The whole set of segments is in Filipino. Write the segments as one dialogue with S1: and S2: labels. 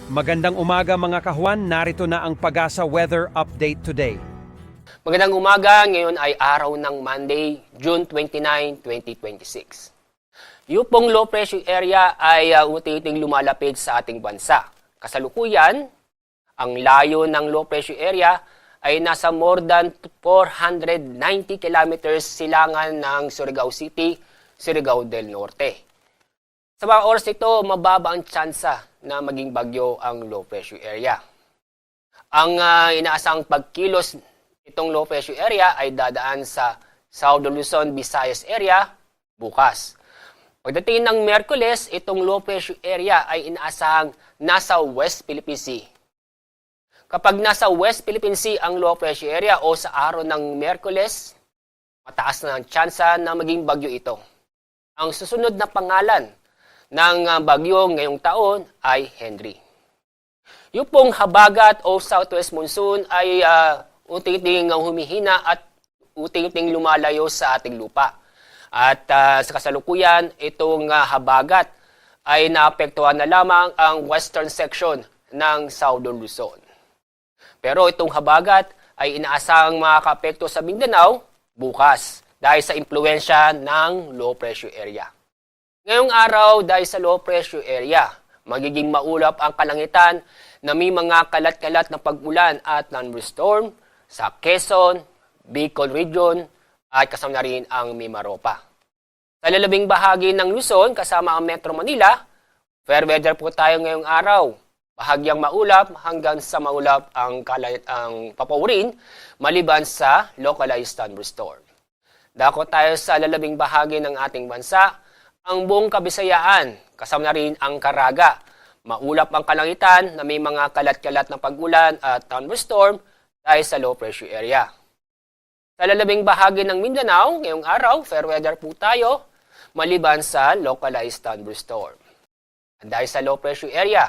S1: Magandang umaga mga kahuan, narito na ang Pag-asa Weather Update today.
S2: Magandang umaga, ngayon ay araw ng Monday, June 29, 2026. Yung pong low pressure area ay unti-unting lumalapit sa ating bansa. Kasalukuyan, ang layo ng low pressure area ay nasa more than 490 kilometers silangan ng Surigao City, Surigao del Norte. Sa mga oras ito, mababa ang tsansa na maging bagyo ang low pressure area. Ang inaasang pagkilos itong low pressure area ay dadaan sa Southern Luzon, Visayas area bukas. Pagdating ng Miyerkules, itong low pressure area ay inaasahang nasa West Philippine Sea. Kapag nasa West Philippine Sea ang low pressure area o sa araw ng Miyerkules, mataas na ang tsansa na maging bagyo ito. Ang susunod na pangalan ng bagyo ngayong taon ay Henry. Yung pong habagat o southwest monsoon ay unti-unting humihina at unti-unting lumalayo sa ating lupa. At sa kasalukuyan, itong habagat ay naapektuhan na lamang ang western section ng Southern Luzon. Pero itong habagat ay inaasahang makakaapekto sa Mindanao bukas dahil sa impluensya ng low pressure area. Ngayong araw, dahil sa low pressure area, magiging maulap ang kalangitan na may mga kalat-kalat na pag-ulan at thunderstorm sa Quezon, Bicol Region at kasama na rin ang Mimaropa. Sa lalabing bahagi ng Luzon kasama ang Metro Manila, fair weather po tayo ngayong araw. Bahagyang maulap hanggang sa maulap ang papawirin maliban sa localized thunderstorm. Dako tayo sa lalabing bahagi ng ating bansa, ang buong Kabisayaan, kasama na rin ang Caraga. Maulap ang kalangitan na may mga kalat-kalat na pag-ulan at thunderstorm dahil sa low pressure area. Sa lalabing bahagi ng Mindanao, ngayong araw, fair weather po tayo, maliban sa localized thunderstorm. At dahil sa low pressure area,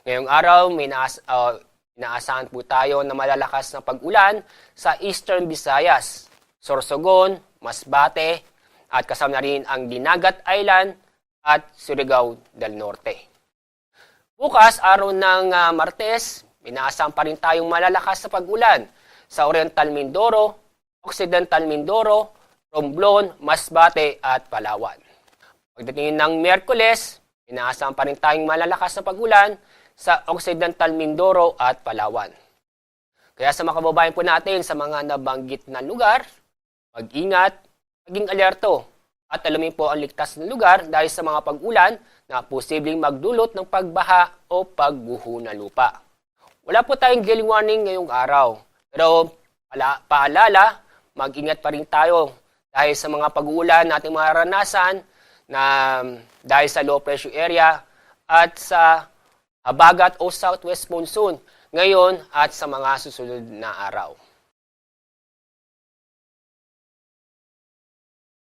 S2: ngayong araw, may inaasahan po tayo na malalakas na pag-ulan sa Eastern Visayas, Sorsogon, Masbate, at kasama na rin ang Dinagat Island at Surigao del Norte. Bukas, araw ng Martes, inaasahan pa rin tayong malalakas na pag-ulan sa Oriental Mindoro, Occidental Mindoro, Romblon, Masbate at Palawan. Pagdating ng Miyerkules, inaasahan pa rin tayong malalakas na pag-ulan sa Occidental Mindoro at Palawan. Kaya sa mga kababayan po natin sa mga nabanggit na lugar, mag-ingat, maging alerto at alamin po ang ligtas na lugar dahil sa mga pag-ulan na posibleng magdulot ng pagbaha o pagguho ng lupa. Wala po tayong gale warning ngayong araw, pero paalala, mag-ingat pa rin tayo dahil sa mga pag-uulan nating maranasan na dahil sa low pressure area at sa habagat o southwest monsoon ngayon at sa mga susunod na araw.